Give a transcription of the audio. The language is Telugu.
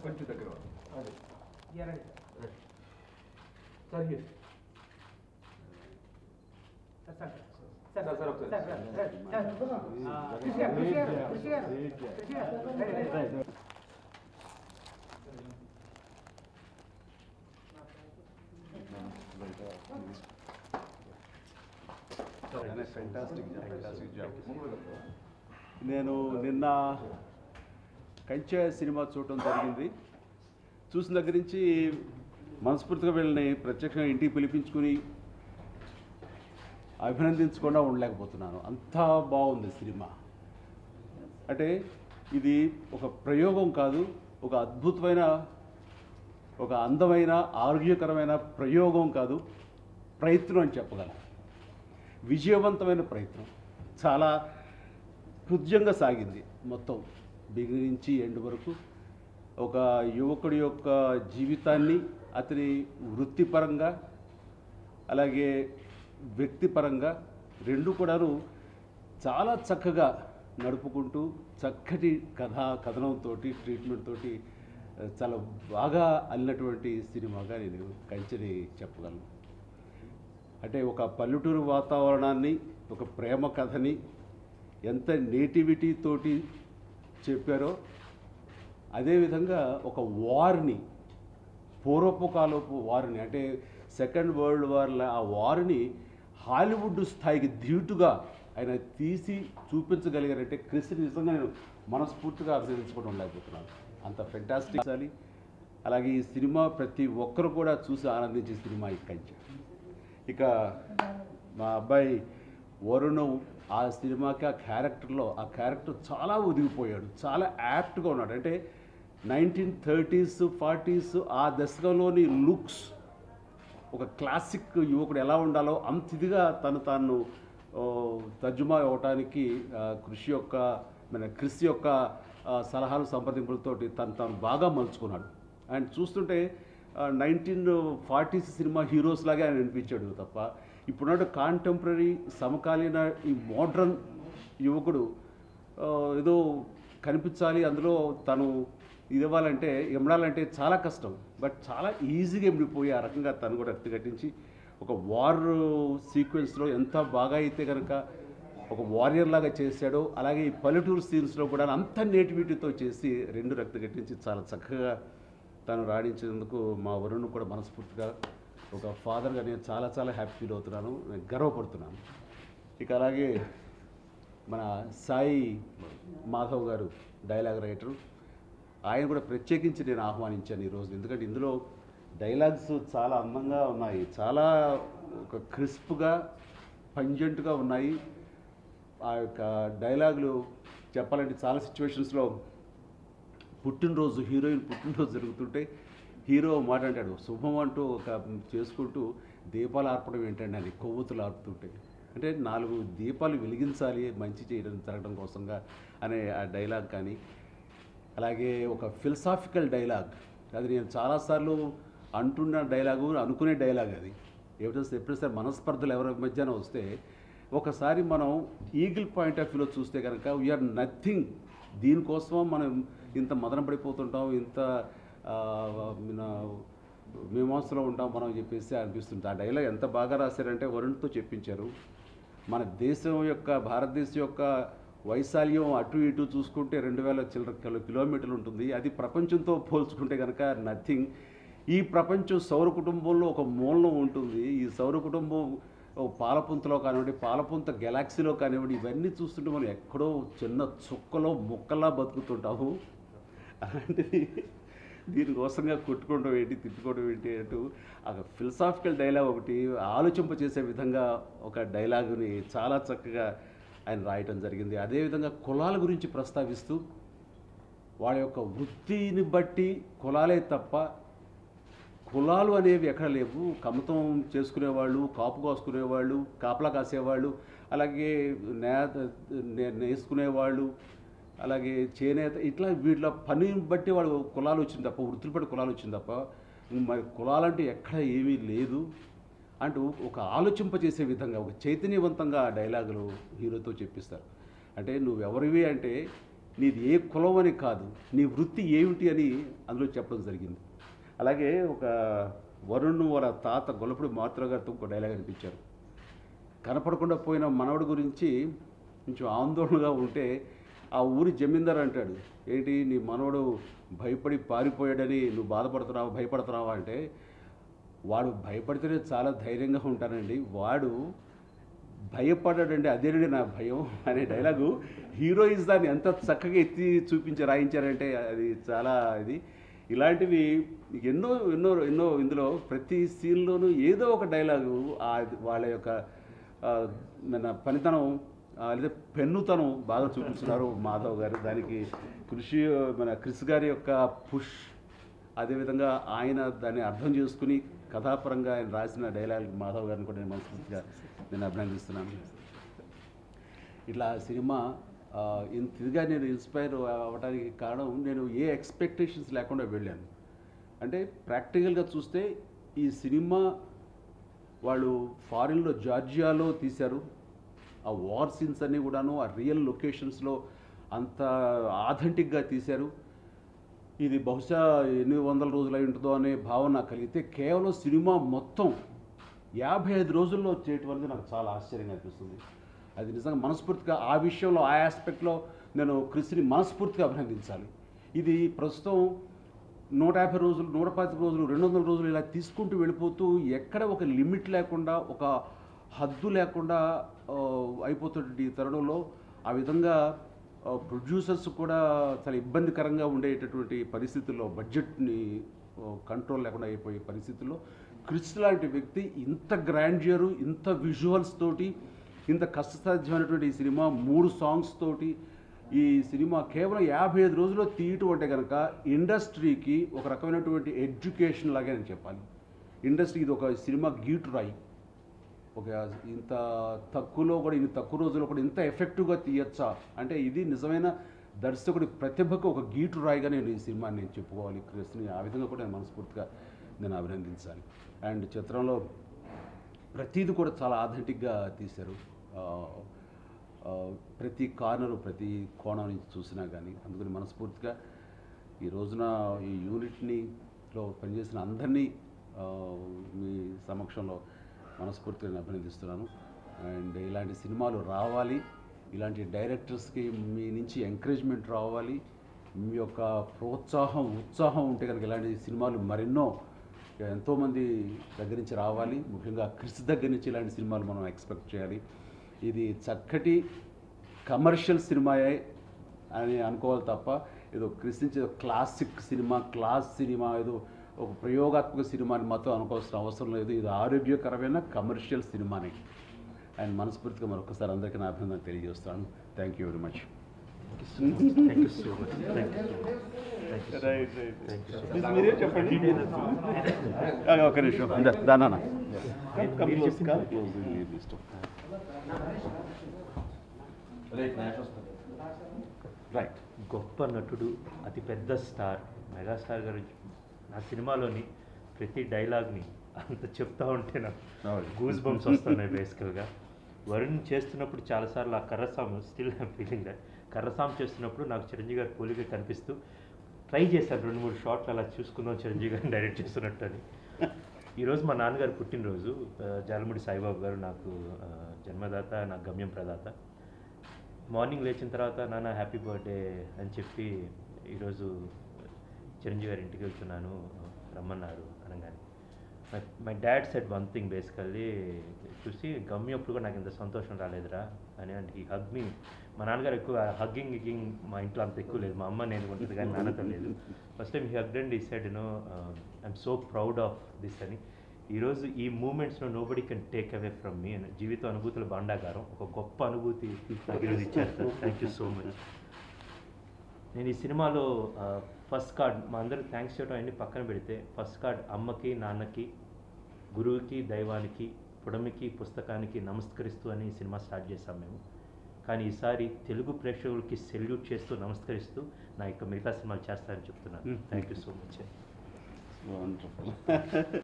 కొంచెం దగ్గర నేను నిన్న కంచె సినిమా చూడటం జరిగింది. చూసిన దగ్గర నుంచి మనస్ఫూర్తిగా వీళ్ళని ప్రత్యక్షంగా ఇంటికి పిలిపించుకుని అభినందించకుండా ఉండలేకపోతున్నాను. అంతా బాగుంది సినిమా. అంటే ఇది ఒక ప్రయోగం కాదు, ఒక అద్భుతమైన, ఒక అందమైన, ఆరోగ్యకరమైన ప్రయోగం కాదు, ప్రయత్నం అని చెప్పగలను. విజయవంతమైన ప్రయత్నం. చాలా హృద్యంగా సాగింది మొత్తం బిగినింగ్ నుంచి ఎండ్ వరకు. ఒక యువకుడి యొక్క జీవితాన్ని అతని వృత్తిపరంగా అలాగే వ్యక్తిపరంగా రెండు కూడాను చాలా చక్కగా నడుపుకుంటూ చక్కటి కథనంతో ట్రీట్మెంట్ తోటి చాలా బాగా అల్లినటువంటి సినిమాగా నేను కంచెని చెప్పగలను. అంటే ఒక పల్లెటూరు వాతావరణాన్ని, ఒక ప్రేమ కథని ఎంత నేటివిటీ తోటి చెప్పారో అదేవిధంగా ఒక వార్ని, పూర్వపు కాలపు వార్ని, అంటే సెకండ్ వరల్డ్ వార్ల ఆ వార్ని హాలీవుడ్ స్థాయికి ధీటుగా ఆయన తీసి చూపించగలిగారంటే క్రిస్ నిజంగా నేను మనస్ఫూర్తిగా అభినందించుకోవడం లేకపోతున్నాను. అంత ఫెంటాస్టిక్ అసలు. అలాగే ఈ సినిమా ప్రతి ఒక్కరు కూడా చూసి ఆనందించే సినిమా ఈ కంచె. ఇక మా అబ్బాయి వరుణ్ ఆ సినిమాకి ఆ క్యారెక్టర్ చాలా ఒదిగిపోయాడు, చాలా యాప్ట్గా ఉన్నాడు. అంటే 1930s 40s ఆ దశకంలోని లుక్స్, ఒక క్లాసిక్ యువకుడు ఎలా ఉండాలో అంత ఇదిగా తాను తర్జుమా అవ్వటానికి క్రిస్ యొక్క సలహాలు సంప్రదింపులతోటి తాను బాగా మలుచుకున్నాడు. ఆయన చూస్తుంటే 1940s సినిమా హీరోస్ లాగే ఆయన అనిపించాడు తప్ప ఇప్పుడున్న కాంటెంపరీ సమకాలీన ఈ మోడ్రన్ యువకుడు ఏదో కనిపించాలి, అందులో తను ఇమడాలంటే చాలా కష్టం. బట్ చాలా ఈజీగా ఇమిడిపోయి ఆ రకంగా తను కూడా రక్తిగట్టించి ఒక వార్ సీక్వెన్స్లో ఎంత బాగా అయితే కనుక ఒక వారియర్ లాగా చేశాడో, అలాగే ఈ పల్లెటూరు సీన్స్లో కూడా అంత నేటివిటీతో చేసి రెండు రక్తిగట్టించి చాలా చక్కగా తను రాణించినందుకు మా వరుణ్ కూడా మనస్ఫూర్తిగా ఒక ఫాదర్గా నేను చాలా చాలా హ్యాపీ ఫీల్ అవుతున్నాను, నేను గర్వపడుతున్నాను. ఇక అలాగే మన సాయి మాధవ్ గారు డైలాగ్ రైటరు, ఆయన కూడా ప్రత్యేకించి నేను ఆహ్వానించాను ఈరోజు. ఎందుకంటే ఇందులో డైలాగ్స్ చాలా అందంగా ఉన్నాయి, చాలా ఒక క్రిస్ప్గా పంజెంట్గా ఉన్నాయి. ఆ యొక్క డైలాగులు చెప్పాలంటే చాలా సిచ్యువేషన్స్లో హీరోయిన్ పుట్టినరోజు జరుగుతుంటే హీరో మాట అంటాడు, శుభం అంటూ ఒక చేసుకుంటూ దీపాలు ఆర్పడం ఏంటండి అని, కొవ్వొత్తులు ఆర్పుతుంటే, అంటే 4 దీపాలు వెలిగించాలి మంచి జరగడం కోసంగా అనే ఆ డైలాగ్ కానీ, అలాగే ఒక ఫిలసాఫికల్ డైలాగ్, అది నేను చాలాసార్లు అంటున్న డైలాగు, అనుకునే డైలాగ్ అది. ఎప్పుడైతే మనస్పర్ధలు ఎవరి మధ్యన వస్తే ఒకసారి మనం ఈగిల్ పాయింట్ ఆఫ్ వ్యూలో చూస్తే కనుక వీఆర్ నథింగ్, దీనికోసం మనం ఇంత మదన పడిపోతుంటాం, ఇంత మీమాంసలో ఉంటాం మనం చెప్పేసి అనిపిస్తుంది. ఆ డైలాగ్ ఎంత బాగా రాశారంటే వరుణ్తో చెప్పించారు. మన దేశం యొక్క, భారతదేశం యొక్క వైశాల్యం అటు ఇటు చూసుకుంటే 2000 చిల్లర కిలోమీటర్లు ఉంటుంది. అది ప్రపంచంతో పోల్చుకుంటే కనుక నథింగ్. ఈ ప్రపంచం సౌర కుటుంబంలో ఒక మూలం ఉంటుంది. ఈ సౌర కుటుంబం పాలపుంతలో కానివ్వండి, పాలపుంత గెలాక్సీలో కానివ్వండి, ఇవన్నీ చూస్తుంటే మనం ఎక్కడో చిన్న చుక్కలో ముక్కలా బతుకుతుంటాము. అలాంటిది దీనికోసంగా కొట్టుకోవడం ఏంటి, తిట్టుకోవడం ఏంటి అంటూ ఆ ఫిలసాఫికల్ డైలాగ్ ఒకటి ఆలోచింపచేసే విధంగా ఒక డైలాగుని చాలా చక్కగా ఆయన రాయటం జరిగింది. అదేవిధంగా కులాల గురించి ప్రస్తావిస్తూ వాళ్ళ యొక్క వృత్తిని బట్టి కులాలే తప్ప కులాలు అనేవి ఎక్కడ లేవు. కమతం చేసుకునేవాళ్ళు, కాపు కాసుకునేవాళ్ళు, కాపలా కాసేవాళ్ళు, అలాగే నేసుకునేవాళ్ళు, అలాగే చేనేత, ఇట్లా వీళ్ళ పనిని బట్టి వాళ్ళు కులాలు వచ్చింది తప్ప, వృత్తులు బట్టి కులాలు వచ్చింది తప్ప మరి కులాలంటే ఎక్కడ ఏమీ లేదు. అంటూ ఒక ఆలోచింపజేసే విధంగా ఒక చైతన్యవంతంగా ఆ డైలాగులు హీరోతో చెప్పిస్తారు. అంటే నువ్వెవరివి అంటే నీది ఏ కులం అని కాదు, నీ వృత్తి ఏమిటి అని అందులో చెప్పడం జరిగింది. అలాగే ఒక వరుణ్ వాళ్ళ తాత గొల్లపూడి మారుతిరావు గారితో ఒక డైలాగ్ అనిపించారు. కనపడకుండా పోయిన మనవడి గురించి కొంచెం ఆందోళనగా ఉంటే ఆ ఊరి జమీందారు అంటాడు, ఏంటి నీ మనవడు భయపడి పారిపోయాడని నువ్వు బాధపడుతున్నావు భయపడుతున్నావా అంటే, వాడు భయపడితేనే చాలా ధైర్యంగా ఉంటానండి, వాడు భయపడ్డాడండి అదేనండి నా భయం అనే డైలాగు హీరోయిన్స్ దాన్ని ఎంత చక్కగా ఎత్తి చూపించి రాయించారంటే అది చాలా ఇది. ఇలాంటివి ఎన్నో ఎన్నో ఎన్నో ఇందులో ప్రతి సీన్లోనూ ఏదో ఒక డైలాగు వాళ్ళ యొక్క మన పనితనం లేదా పెన్నుతనం బాగా చూపిస్తున్నారు మాధవ్ గారు. దానికి కృషి మన క్రిస్ గారి యొక్క పుష్, అదేవిధంగా ఆయన దాన్ని అర్థం చేసుకుని కథాపరంగా ఆయన రాసిన డైలాగ్ మాధవ్ గారిని కూడా నేను మనస్ఫూర్తిగా నేను అభినందిస్తున్నాను. ఇట్లా సినిమా ఇంతగా నేను ఇన్స్పైర్ అవ్వడానికి కారణం, నేను ఏ ఎక్స్పెక్టేషన్స్ లేకుండా వెళ్ళాను. అంటే ప్రాక్టికల్గా చూస్తే ఈ సినిమా వాళ్ళు ఫారిన్లో జార్జియాలో తీశారు. ఆ వార్ సీన్స్ అన్నీ కూడాను ఆ రియల్ లొకేషన్స్లో అంత ఆథెంటిక్గా తీశారు. ఇది బహుశా ఎన్ని వందల రోజులు అయి ఉంటుందో అనే భావన నాకు కలిగితే, కేవలం సినిమా మొత్తం 55 రోజుల్లో చేయటం అనేది నాకు చాలా ఆశ్చర్యంగా అనిపిస్తుంది. అది నిజంగా మనస్ఫూర్తిగా ఆ విషయంలో ఆ ఆస్పెక్ట్లో నేను క్రిస్ని మనస్ఫూర్తిగా అభినందించాలి. ఇది ప్రస్తుతం 150 రోజులు 125 రోజులు 200 రోజులు ఇలా తీసుకుంటూ వెళ్ళిపోతూ ఎక్కడ ఒక లిమిట్ లేకుండా ఒక హద్దు లేకుండా అయిపోతుంది ఈ తరుణంలో. ఆ విధంగా ప్రొడ్యూసర్స్ కూడా చాలా ఇబ్బందికరంగా ఉండేటటువంటి పరిస్థితుల్లో, బడ్జెట్ని కంట్రోల్ లేకుండా అయిపోయే పరిస్థితుల్లో క్రిస్ లాంటి వ్యక్తి ఇంత గ్రాండ్యూరు, ఇంత విజువల్స్ తోటి, ఇంత కష్టసాధ్యమైనటువంటి ఈ సినిమా 3 సాంగ్స్ తోటి ఈ సినిమా కేవలం 55 రోజుల్లో తీయటం అంటే కనుక ఇండస్ట్రీకి ఒక రకమైనటువంటి ఎడ్యుకేషన్ లాగే నేను చెప్పాలి. ఇండస్ట్రీ ఇది ఒక సినిమా గీటు రాయి. ఒక ఇంత తక్కువలో కూడా ఇన్ని తక్కువ రోజుల్లో కూడా ఇంత ఎఫెక్టివ్గా తీయచ్చా అంటే ఇది నిజమైన దర్శకుడి ప్రతిభకు ఒక గీటు రాయిగా నేను ఈ సినిమాని నేను చెప్పుకోవాలి. క్రిస్ని ఆ విధంగా కూడా నేను మనస్ఫూర్తిగా నేను అభినందించాలి. అండ్ చిత్రంలో ప్రతిదీ కూడా చాలా ఆథెంటిక్గా తీశారు. ప్రతి కార్నరు ప్రతి కోణం నుంచి చూసినా కానీ, అందుకని మనస్ఫూర్తిగా ఈ రోజున ఈ యూనిట్నిలో పనిచేసిన అందరినీ మీ సమక్షంలో మనస్ఫూర్తిగా నేను అభినందిస్తున్నాను. అండ్ ఇలాంటి సినిమాలు రావాలి, ఇలాంటి డైరెక్టర్స్కి మీ నుంచి ఎంకరేజ్మెంట్ రావాలి, మీ యొక్క ప్రోత్సాహం ఉత్సాహం ఉంటే కనుక ఇలాంటి సినిమాలు మరెన్నో ఎంతోమంది దగ్గర నుంచి రావాలి. ముఖ్యంగా క్రిస్ దగ్గర నుంచి ఇలాంటి సినిమాలు మనం ఎక్స్పెక్ట్ చేయాలి. ఇది చక్కటి కమర్షియల్ సినిమాయే అని అనుకోవాలి తప్ప ఏదో క్రిస్ నుంచి క్లాసిక్ సినిమా, క్లాస్ సినిమా, ఏదో ఒక ప్రయోగాత్మక సినిమాని మాత్రం అనుకోవాల్సిన అవసరం లేదు. ఇది ఆరోగ్యకరమైన కమర్షియల్ సినిమానే. అండ్ మనస్ఫూర్తిగా మరొకసారి అందరికీ నా అభినందన తెలియజేస్తాను. Thank you very much. మీరే చెప్పండి. ఒక నిమిషం దానా రైట్. గొప్ప నటుడు, అతిపెద్ద స్టార్, మెగాస్టార్ గారు నా సినిమాలోని ప్రతి డైలాగ్ని అంత చెప్తా ఉంటే నాకు గూస్ బంప్స్ వస్తున్నాయి. బేసికల్గా వరుణ్ చేస్తున్నప్పుడు చాలాసార్లు ఆ కర్రసామ్ స్టిల్ ఐమ్ ఫీలింగ్ దట్ కర్రసామ్ చేస్తున్నప్పుడు నాకు చిరంజీవి గారి పోలిక కనిపిస్తూ ట్రై చేశాను. 2-3 షాట్లు అలా చూసుకుందాం చిరంజీవి గారిని డైరెక్ట్ చేస్తున్నట్టు అని. ఈరోజు మా నాన్నగారు పుట్టినరోజు. జాలముడి సాయిబాబు గారు నాకు జన్మదాత, నాకు గమ్యం ప్రదాత. మార్నింగ్ లేచిన తర్వాత నాన్న హ్యాపీ బర్త్డే అని చెప్పి ఈరోజు చిరంజీవి గారి ఇంటికి వెళ్తున్నాను రమ్మన్నారు అనగానే my dad said one thing basically చూసి, గమ్యప్పుడు కూడా నాకు ఇంత సంతోషం రాలేదురా అని. అంటే ఈ హగ్ మీ, మా నాన్నగారు ఎక్కువ గిగ్గింగ్ మా ఇంట్లో అంత ఎక్కువ లేదు. మా అమ్మ నేను ఉంటుంది కానీ నాన్నతో లేదు. First time he hugged and he said I'm so proud of this అని. ఈరోజు ఈ మూమెంట్స్లో nobody can take away from me అని. జీవిత అనుభూతుల భాండాగారం, ఒక గొప్ప అనుభూతి నాకు ఈరోజు ఇచ్చారు sir. Thank you so much. నేను ఈ సినిమాలో ఫస్ట్ కార్డ్ మా అందరికి థ్యాంక్స్ చేయడం అన్నీ పక్కన పెడితే, ఫస్ట్ కార్డ్ అమ్మకి, నాన్నకి, గురువుకి, దైవానికి, పుడమికి, పుస్తకానికి నమస్కరిస్తూ అని సినిమా స్టార్ట్ చేశాం మేము. కానీ ఈసారి తెలుగు ప్రేక్షకులకి సెల్యూట్ చేస్తూ నమస్కరిస్తూ నా యొక్క మిగతా సినిమాలు చేస్తారని చెప్తున్నాను. Thank you so much.